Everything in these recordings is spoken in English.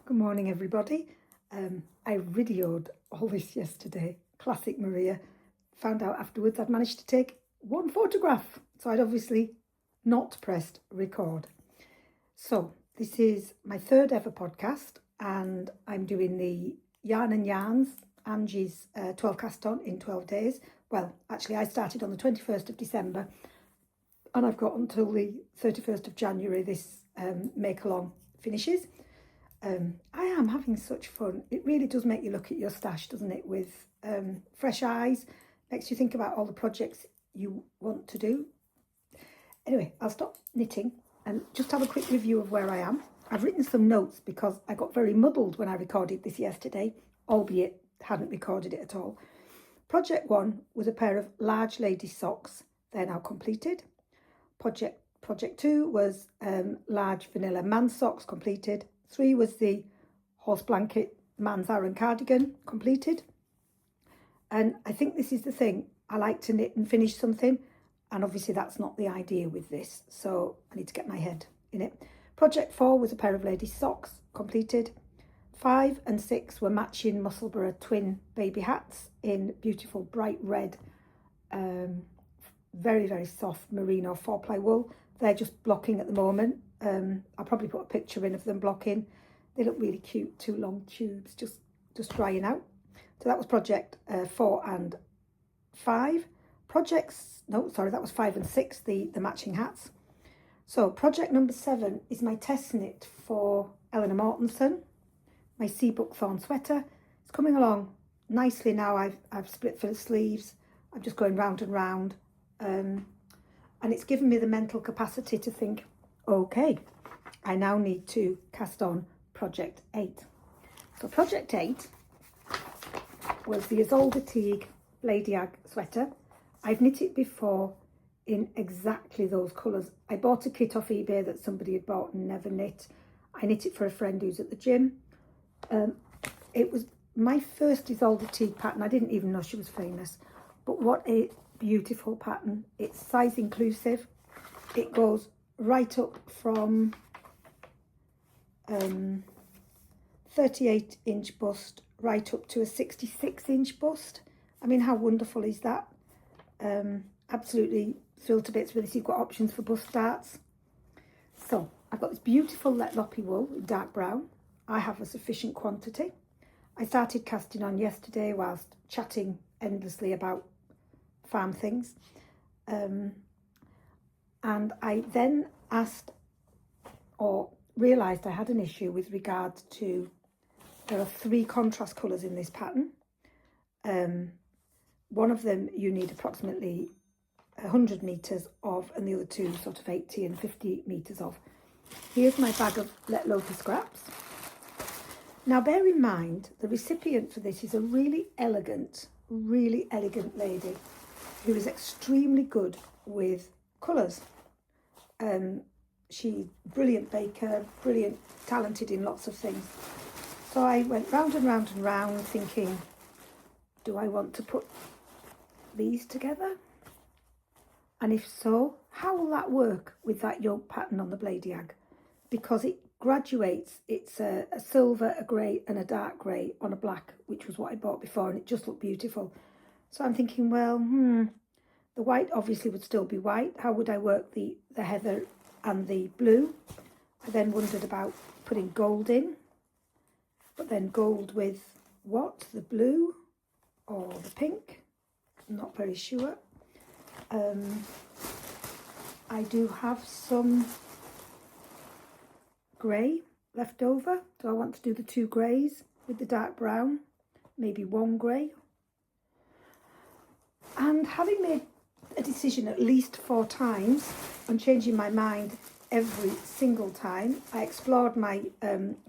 Good morning, everybody. I videoed all this yesterday. Classic Maria. Found out afterwards I'd managed to take one photograph, so I'd obviously not pressed record. So this is my third ever podcast, and I'm doing the Yarn and Yarns, Angie's 12 cast on in 12 days. Well, actually I started on the 21st of December and I've got until the 31st of January this make-along finishes. I am having such fun. It really does make you look at your stash, doesn't it, with fresh eyes. Makes you think about all the projects you want to do. Anyway, I'll stop knitting and just have a quick review of where I am. I've written some notes because I got very muddled when I recorded this yesterday, albeit hadn't recorded it at all. Project 1 was a pair of large lady socks. They're now completed. Project 2 was large vanilla man socks, completed. 3 was the horse blanket man's Aran cardigan, completed. And I think this is the thing. I like to knit and finish something, and obviously that's not the idea with this, so I need to get my head in it. Project 4 was a pair of ladies' socks, completed. 5 and 6 were matching Musselburgh twin baby hats in beautiful bright red, very, very soft merino 4-ply wool. They're just blocking at the moment. I'll probably put a picture in of them blocking. They look really cute, 2 long tubes just drying out. So that was project 4 and 5. That was 5 and 6, the matching hats. So project number 7 is my test knit for Eleanor Mortensen, my sea buckthorn sweater. It's coming along nicely now. I've split for the sleeves. I'm just going round and round. And it's given me the mental capacity to think, okay, I now need to cast on project 8. So project 8 was the Isolda Bleideag sweater. I've knit it before in exactly those colours. I bought a kit off eBay that somebody had bought and never knit. I knit it for a friend who's at the gym. It was my first Isolda pattern. I didn't even know she was famous, but what a beautiful pattern. It's size inclusive. It goes right up from 38-inch bust right up to a 66-inch bust. I mean, how wonderful is that? Absolutely thrilled to bits with this. You've got options for bust darts. So I've got this beautiful let loppy wool in dark brown. I have a sufficient quantity. I started casting on yesterday whilst chatting endlessly about farm things, and I then asked or realised I had an issue with regard to, there are 3 contrast colours in this pattern. One of them you need approximately 100 metres of, and the other 2 sort of 80 and 50 metres of. Here's my bag of let loafy scraps. Now bear in mind the recipient for this is a really elegant lady who is extremely good with colours. She's brilliant baker, brilliant, talented in lots of things. So I went round and round and round thinking, do I want to put these together? And if so, how will that work with that yoke pattern on the Bleideag? Because it graduates, it's a silver, a grey and a dark grey on a black, which was what I bought before, and it just looked beautiful. So I'm thinking, well, the white obviously would still be white. How would I work the heather and the blue? I then wondered about putting gold in, but then gold with what? The blue or the pink? I'm not very sure. I do have some grey left over. Do I want to do the 2 greys with the dark brown? Maybe 1 grey. And having made a decision at least 4 times and changing my mind every single time, I explored my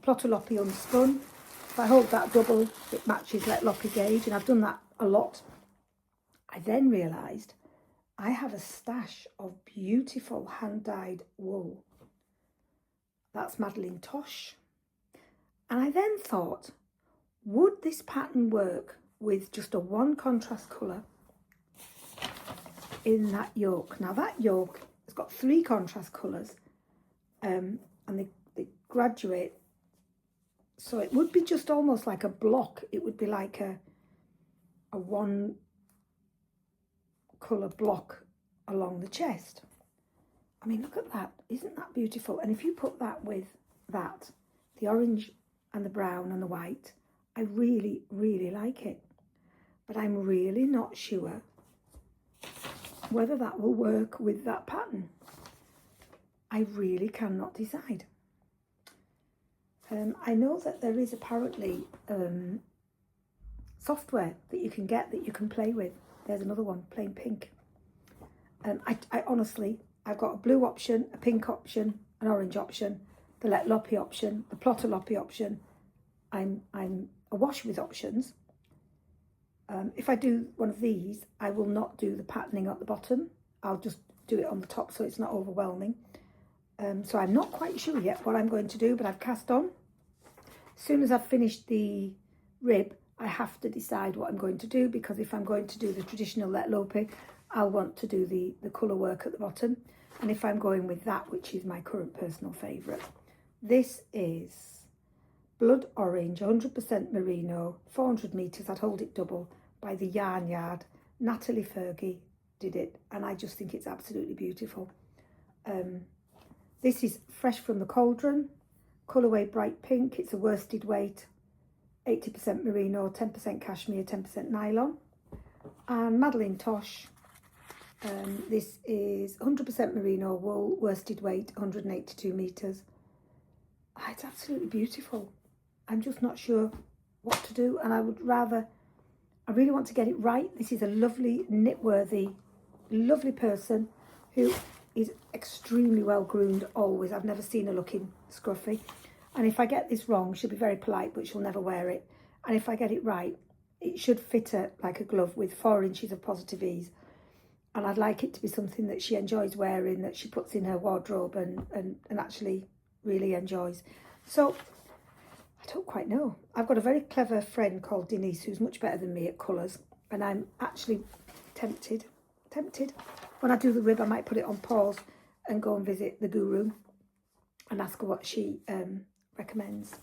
plotter loppy unspun. If I hold that double, it matches let loppy gauge, and I've done that a lot. I then realised I have a stash of beautiful hand-dyed wool. That's Madeline Tosh. And I then thought, would this pattern work with just a 1 contrast colour in that yoke? Now that yoke has got 3 contrast colours, and they graduate So it would be just almost like a block. It would be like a one colour block along the chest. I mean, look at that. Isn't that beautiful? And if you put that with that, the orange and the brown and the white, I really, really like it. But I'm really not sure whether that will work with that pattern. I really cannot decide. I know that there is apparently software that you can get that you can play with. There's another one, plain pink. I honestly, I've got a blue option, a pink option, an orange option, the Let Loppy option, the Plotter Loppy option. I'm awash with options. If I do one of these, I will not do the patterning at the bottom. I'll just do it on the top so it's not overwhelming. So I'm not quite sure yet what I'm going to do, but I've cast on. As soon as I've finished the rib, I have to decide what I'm going to do, because if I'm going to do the traditional Let Lope, I'll want to do the colour work at the bottom. And if I'm going with that, which is my current personal favourite, this is Blood Orange, 100% Merino, 400 metres, I'd hold it double, by the Yarn Yard. Natalie Fergie did it, and I just think it's absolutely beautiful. This is fresh from the cauldron, colourway bright pink. It's a worsted weight, 80% merino, 10% cashmere, 10% nylon. And Madeline Tosh, this is 100% merino wool, worsted weight, 182 metres. It's absolutely beautiful. I'm just not sure what to do, and I really want to get it right. This is a lovely, knit-worthy, lovely person who is extremely well groomed always. I've never seen her looking scruffy. And if I get this wrong, she'll be very polite, but she'll never wear it. And if I get it right, it should fit her like a glove with 4 inches of positive ease. And I'd like it to be something that she enjoys wearing, that she puts in her wardrobe and actually really enjoys. So I don't quite know. I've got a very clever friend called Denise who's much better than me at colours, and I'm actually tempted. When I do the rib, I might put it on pause and go and visit the guru and ask her what she recommends.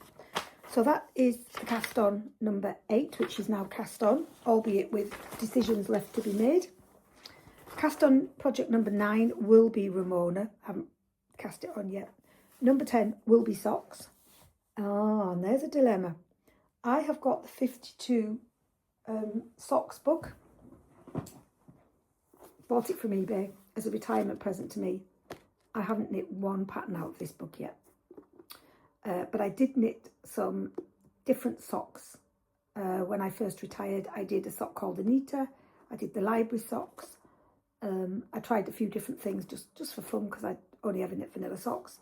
So that is the cast on number 8, which is now cast on, albeit with decisions left to be made. Cast on project number 9 will be Ramona. I haven't cast it on yet. Number 10 will be socks. And there's a dilemma. I have got the 52 socks book. Bought it from eBay as a retirement present to me. I haven't knit one pattern out of this book yet. But I did knit some different socks. When I first retired, I did a sock called Anita. I did the library socks. I tried a few different things just for fun, because I only ever knit vanilla socks.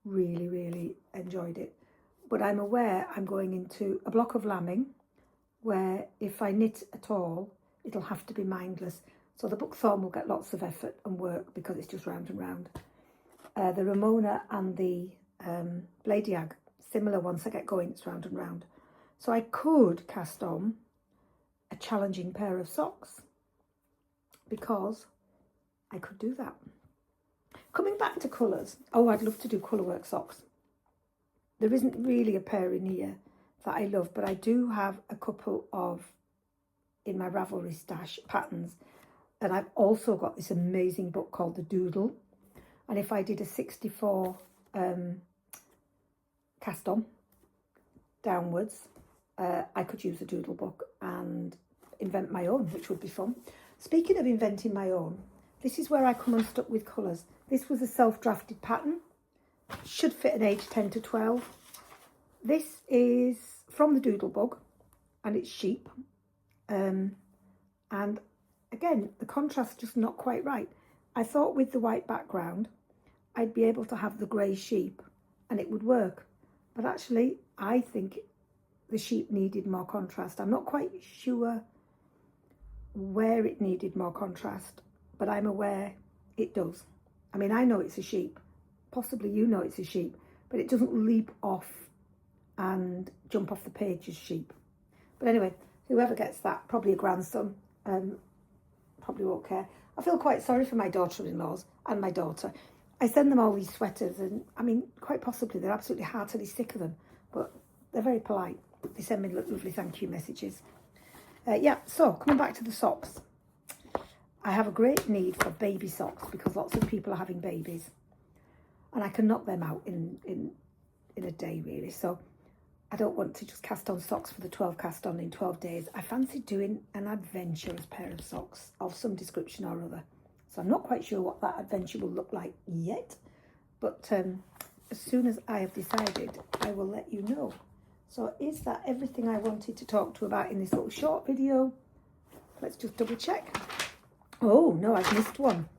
Really, really enjoyed it. But I'm aware I'm going into a block of lambing where if I knit at all, it'll have to be mindless. So the buckthorn will get lots of effort and work because it's just round and round. The Ramona and the Bleideag, similar once I get going, it's round and round. So I could cast on a challenging pair of socks, because I could do that. Coming back to colours, I'd love to do colourwork socks. There isn't really a pair in here that I love, but I do have a couple of, in my Ravelry stash, patterns. And I've also got this amazing book called The Doodle. And if I did a 64 cast on downwards, I could use the Doodle book and invent my own, which would be fun. Speaking of inventing my own, this is where I come unstuck with colours. This was a self-drafted pattern. Should fit an age 10 to 12. This is from the Doodle book, and it's sheep. And again, the contrast just not quite right. I thought with the white background, I'd be able to have the grey sheep and it would work. But actually, I think the sheep needed more contrast. I'm not quite sure where it needed more contrast, but I'm aware it does. I mean, I know it's a sheep. Possibly you know it's a sheep, but it doesn't leap off and jump off the page as sheep. But anyway, whoever gets that, probably a grandson, probably won't care. I feel quite sorry for my daughter-in-laws and my daughter. I send them all these sweaters, and I mean, quite possibly they're absolutely heartily sick of them, but They're very polite. They send me lovely thank you messages. Yeah, so coming back to the socks. I have a great need for baby socks because lots of people are having babies. And I can knock them out in a day, really. So I don't want to just cast on socks for the 12 cast on in 12 days. I fancy doing an adventurous pair of socks of some description or other. So I'm not quite sure what that adventure will look like yet. But as soon as I have decided, I will let you know. So is that everything I wanted to talk to about in this little short video? Let's just double check. Oh, no, I've missed one.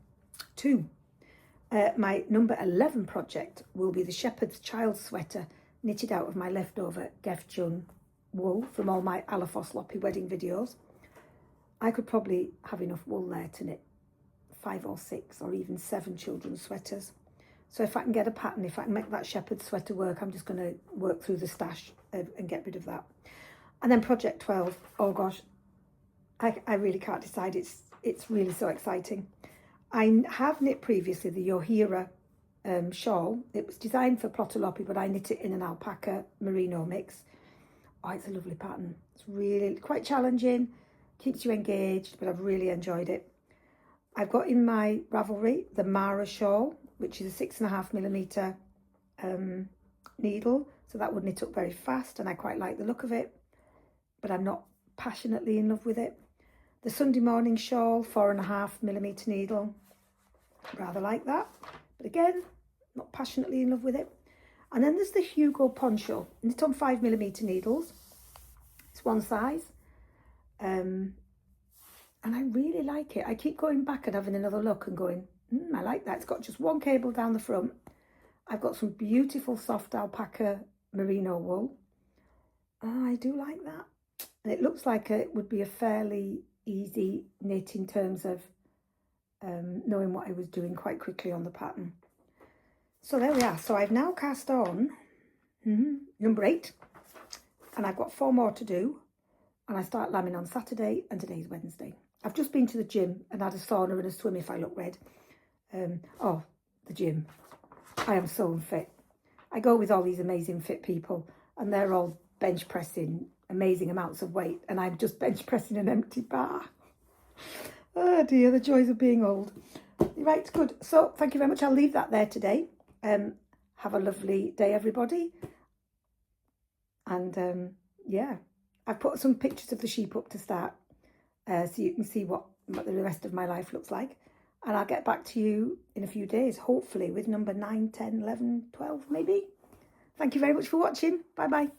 2. My number 11 project will be the shepherd's child sweater knitted out of my leftover Gefjun wool from all my Alafos Loppy wedding videos. I could probably have enough wool there to knit 5 or 6 or even 7 children's sweaters. So if I can get a pattern, if I can make that shepherd's sweater work, I'm just going to work through the stash and get rid of that. And then project 12, oh gosh, I really can't decide. It's really so exciting. I have knit previously the Yohira shawl. It was designed for Plotalopi, but I knit it in an alpaca merino mix. Oh, it's a lovely pattern. It's really quite challenging, keeps you engaged, but I've really enjoyed it. I've got in my Ravelry the Mara shawl, which is a 6.5mm needle, so that would knit up very fast, and I quite like the look of it, but I'm not passionately in love with it. The Sunday morning shawl, 4.5mm needle, rather like that, but again, not passionately in love with it. And then there's the Hugo poncho, knit on 5mm needles. It's one size, and I really like it. I keep going back and having another look and going, I like that. It's got just one cable down the front. I've got some beautiful soft alpaca merino wool. I do like that. And it looks like it would be a fairly easy knit in terms of knowing what I was doing quite quickly on the pattern. So there we are. So I've now cast on number 8, and I've got 4 more to do, and I start lambing on Saturday, and today's Wednesday. I've just been to the gym and had a sauna and a swim if I look red. Oh, the gym. I am so unfit. I go with all these amazing fit people, and they're all bench pressing amazing amounts of weight, and I'm just bench pressing an empty bar. Oh dear, the joys of being old. Right, good. So thank you very much. I'll leave that there today. Have a lovely day, everybody. And yeah, I've put some pictures of the sheep up to start, so you can see what the rest of my life looks like. And I'll get back to you in a few days, hopefully with number 9, 10, 11, 12 maybe. Thank you very much for watching. Bye bye.